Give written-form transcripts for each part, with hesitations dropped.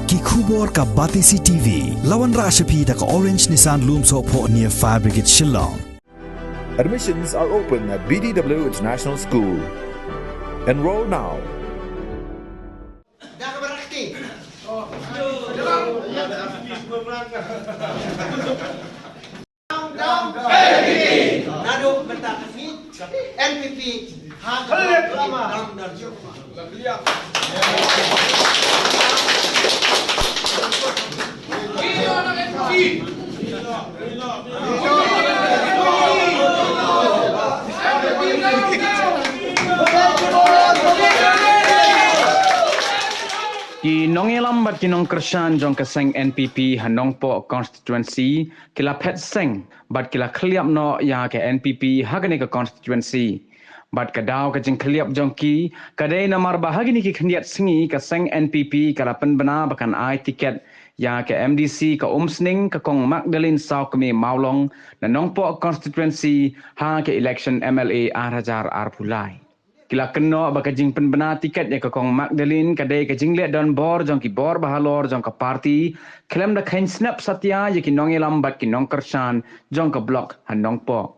Ki khubor ka Batisi TV. Lawan Rashapi da ka Orange Nissan Lumso po near Fire Brigade Shillong. Admissions are open at BDW International School. Enroll now. NPP Ki nongelam bat ki nong kersan jong keseng NPP hanong po constituency kila pet seng bat kila kliap no ya ke NPP hagane ke constituency bat kadau ke jeng kliap jong ki kadai namar bahagini ki khniat singi ke seng NPP kala penbena bakan ai tiket ya ke MDC ke Umsning ke Kong Magdalene South kemi Maulong na nong po constituency ha ke election MLA Arhajar Arpulai. Kila kena baka jing penbena tiket ya ke Kong Magdalene kadai ke jing liat dan bor jong ki bor bahalor jong ke parti klem da kain snap satya ya ki nongi lambat ki nong kersan jong ke blok hanong po.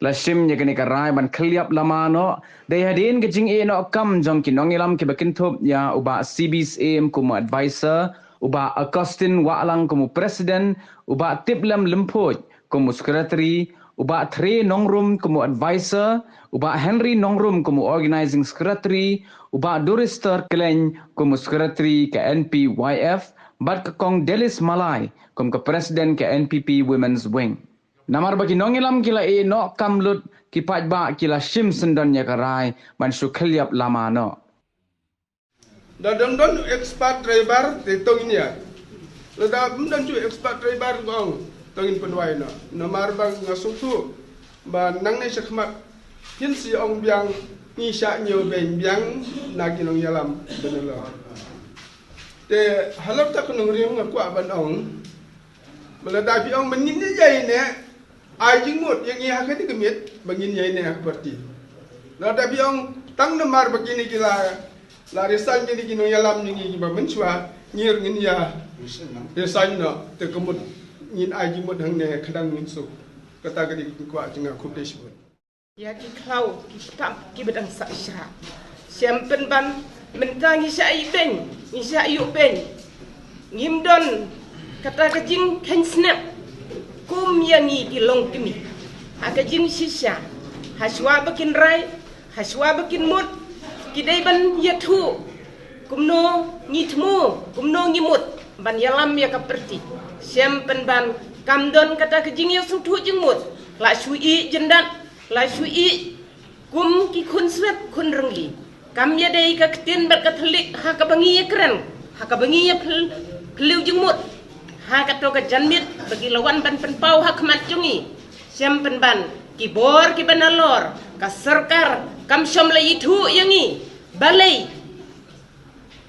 Lasim ya kini karai ban kliap lama no dai hadin ke jing e no kam jong ki nongi lam ki bakintup ya uba CBS AM kumu advisor uba Augustin Waalang kumu presiden uba Tiplam Lempoj kumu secretary uba Tre Nongrum kumu advisor, uba Henry Nongrum kumu organizing secretary, uba Durister Keleng kumu secretary ke NPYF, bat ke Kong Delis Malay kumu ke presiden ke NPP Women's Wing. Namar bagi nongilam kila e no kamlut kipat ba kila shim sendon ya karai ban sukeliap lama no. Don expat driver te tongnya. Lada bundan tu expat driver gong. Tongin penwai na namar bang ngasung tu ba nang ne sekmat hin si ong biang ni sya nyo ben biang nagi nong yalam benelo te halap ta kunung riung ngakwa ban ong melada bi ong menin ye ne ai jingmut yang ia hakati kemit bangin ye ne parti lada bi ong tang namar begini gila larisan gini nong yalam ni ba menchua ngir ngin ya desain no te kemut ngin aji mod hang ne kadang min so kata gadi kwa jinga kudesh bun ya ki klau ki tam ki bedang sa isra sempen ban mentangi sa ibeng ni sa yu ben ngimdon kata kajing ken snap kum yangi ki long kimi akajing sisha haswa bakin rai haswa bakin mut kidai ban yathu kumno ngitmu kumno ngimut ban yalam ya kaperti sempen ban kamdon kata kejing yang sutu jengmut la sui jendat la sui kum ki kun swet kun rengli kam ya dei ka ketin ber katelik ha ka bangi ya keren ha ka bangi ya peliu jengmut ha ka to ka janmit bagi lawan ban penpau ha kemat jungi sempen ban ki bor ki banalor ka serkar kam syom la yitu yangi balai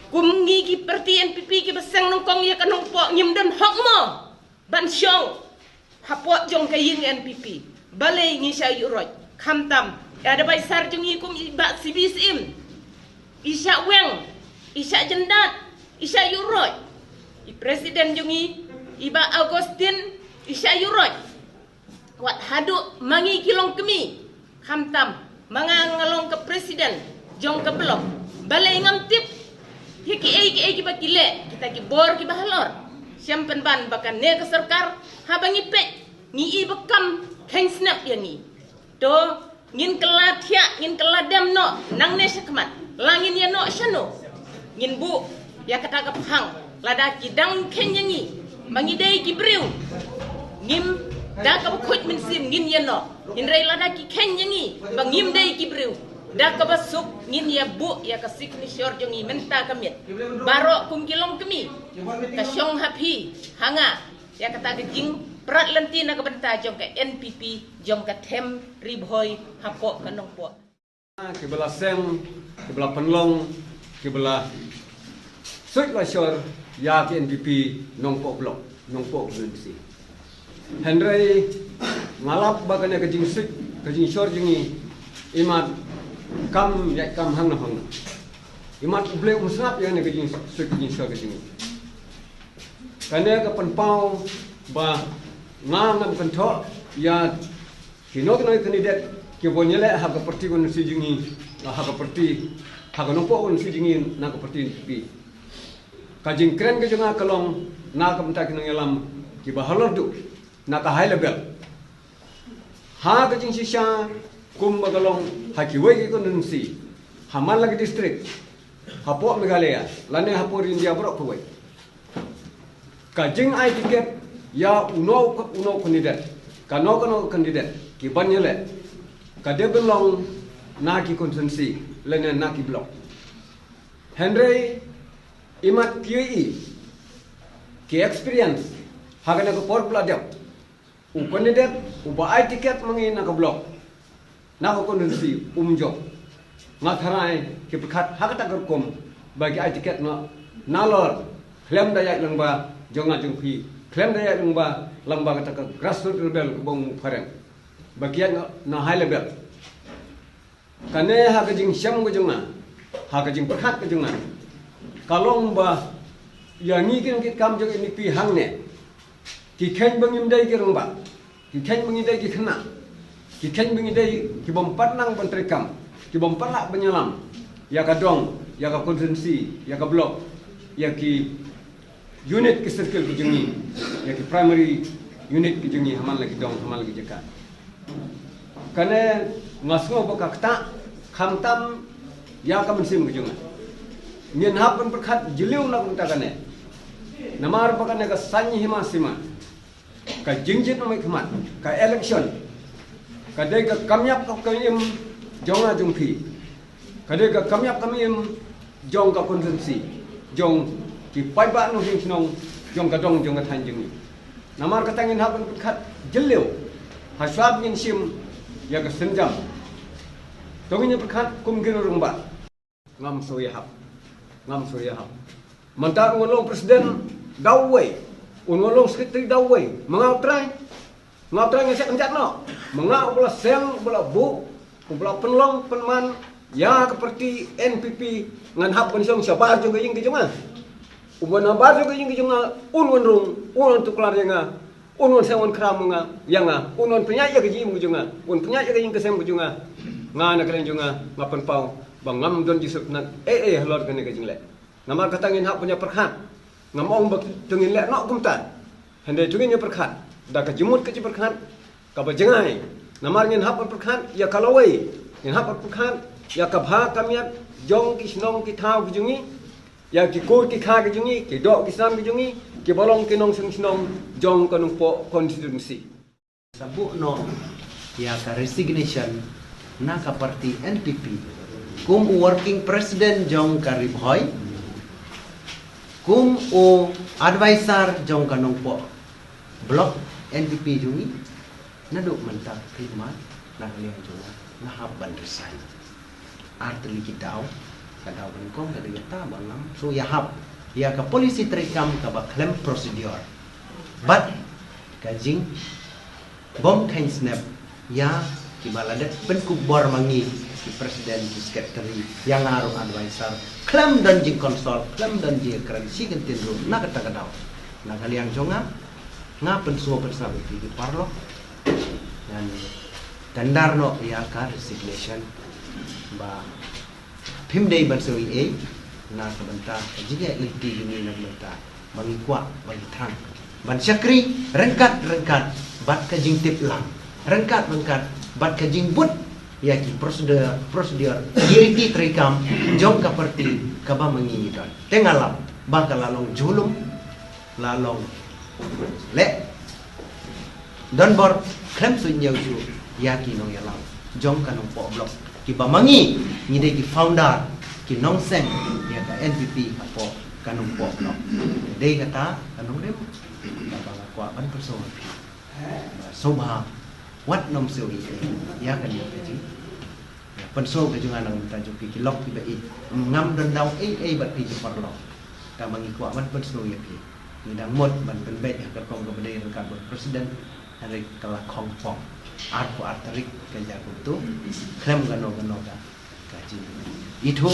kumngi ki perti NPP ki besang nongkong ya kanong po nyimdan hokmo ban syong hapot jong kaying NPP balai ngi sya yuroj khamtam ada bai sar jong kum ba sibisim isya weng isya jendat isya yuroj i presiden jong iba Augustin isya yuroj wat hadu mangi kilong kemi khamtam mangangalong ke presiden jong ke blok balai ngamtip Hiki bakile kita ki bor ki bahalor siampen ban bakan ne ke serkar habangi pek ni bekam kain snap ya ni to ngin kelatia ngin keladam no nang ne sakmat langin ya no syano ngin bu ya kata ke phang lada ki dang ken yangi mangi dei ki briu ngim da ka khut min sim ngin ya no ngin rei lada ki ken yangi bangim dei ki briu dah kabasuk ngin ya bu ya kasik ni syur jongi menta kamit barok kum kilong kemi kasyong hapi hanga ya kata gejing prat lenti na kabenta jong ka NPP jong ka them ribhoy hapok kanong po kibala sem kibala penlong kibala sut la syur ya ke NPP nongpo blok nongpo provinsi Henry ngalap bagane kejing sut kejing syur jongi imat kam hang na imat blek musnap yang ne kejing sut kejing syur kejing Kane ka penpau ba ngam kan tho ya kinok noi kandidat ki bonyele ha ka parti kon si jingi ha ka parti ha ka nompo kon si jingi na ka parti pi ka jing kren ka junga kalong na ka mta kinang yalam ki ba halor du na ka high level ha ka jing sisha kum ba kalong ha ki wei kon si haman lagi distrik hapo Meghalaya lane hapo India brok wei ka jing ai tiket ya uno kandidat kano kandidat ki banyele ka de belong na ki konsensi lene na ki blok Henry imat QE ki experience hagana ko por pladap u kandidat u ba ai tiket mangi na ka blok na ko konsensi umjo ngatharai ki bekat hakata kerkom bagi ai tiket no nalor klem dayak langba jonga jungpi klem dayak lamba kata ke grassroots level bong pareng bagian na high level kane ha ka jing syam ko jonga ha ka jing perhat ko jonga kalong ba ya ngi kin kit kam jong ini pi hang ne ki khen bangim dai ki rongba ki khen bangi dai ki khna ki khen bangi dai ki bom patnang pentrekam ki bom palak penyelam ya ka dong ya ka konsensi ya ka blok ya ki unit ke circle ke jengi ya ki primary unit ke jengi haman lagi dong haman lagi jeka kane ngasngo boka kta khamtam ya ka mensim ke jenga nyen hapan perkhat jiliu nak unta kane namar bakane ka sanyi hima sima ka jingjit nomai khmat ka election ka de ka kamyap ka im jonga jungpi ka de ka kamyap im jong ka konsensi jong ki pai ba no hing snong jong ka dong jong ka than jing namar ka tangin hapan khat jeliu haswab ngin sim ya ka senjam tongin perkhat kum gino rumba ngam soya hap mantak ngolong presiden dawai ngolong sekretari dawai mengau trai ngesek kenjat no mengau bola seng bola bu bola penlong penman ya seperti NPP ngan hap pensong siapa juga yang kejungan Uban nabar juga yang kejunga unwan rung unwan tuklar yang unwan sewan kram yang unwan penyakit keji mujunga un penyakit yang kesem mujunga ngana kalian junga ngapan pau bangam don jisuk nak halor kene kejing le namar katangin hak punya perkhat ngamong bak tungin le nok kumtan hande tungin nya perkhat da ka jemut ke perkhat ka bajengai namar ngin hak perkhat ya kalawai ngin hak perkhat ya ka bha kamiat jong kisnong ki thau kejungi ya ki ko ki kha ke jungi ki do ki sam ke jungi ki bolong ki nong sing sinong jong kanung po constituency sabu no ya ka resignation na ka parti NPP kum working president jong ka ribhoy kum o advisor jong kanung po block NPP jungi nadu mentak khidmat na kalian junga na haban resign artli kitau kadau bengkong kada yata bangam so ya hab ya ka polisi terekam ka ba claim procedure but kajing bom kain snap ya ki baladet benku bor mangi ki presiden ki secretary yang ngaruh advisor claim dan jing konsol claim dan jing kran si kentin ru na kata kadau na kalian jonga ngapen suo persabe di parlo dan tandarno ya ka resignation ba Pimdai bansoi na sebentar jika liti ini na sebentar bagi kuat bagi terang ban syakri rengkat bat kajing tip lang rengkat bat kajing but ya ki prosedur iriti terekam jong ka parti ka ba mengingitan tengalam bakal lalong julum lalong le dan bor klem sunyau ju ya ki nong yalang jong kanong po blok ki bamangi ni de ki founder ki nongseng ya ka NPP apo kanung po no de kata kanung dem ka bang kwa ban perso sobha wat nom seu ya kan ya ji ya perso ke jungan nang ta jupi ki lok ki ba i ngam dan dau bat pi par lo ka mangi kwa ban perso ya ki ni dang mot ban pen bet ka kong ka bade ka presiden hari kala kong pong art tarik ke jago tu klem gano ka kaji itu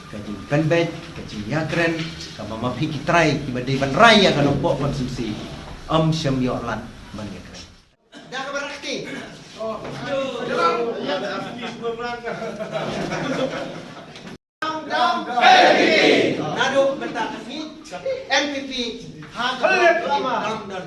kaji penbet kaji yakren kama mapi kitrai kibadai ban raya kanong po konsumsi syam yolan ban yakren dah keberakti Nado bentar kami NPP hak lama dan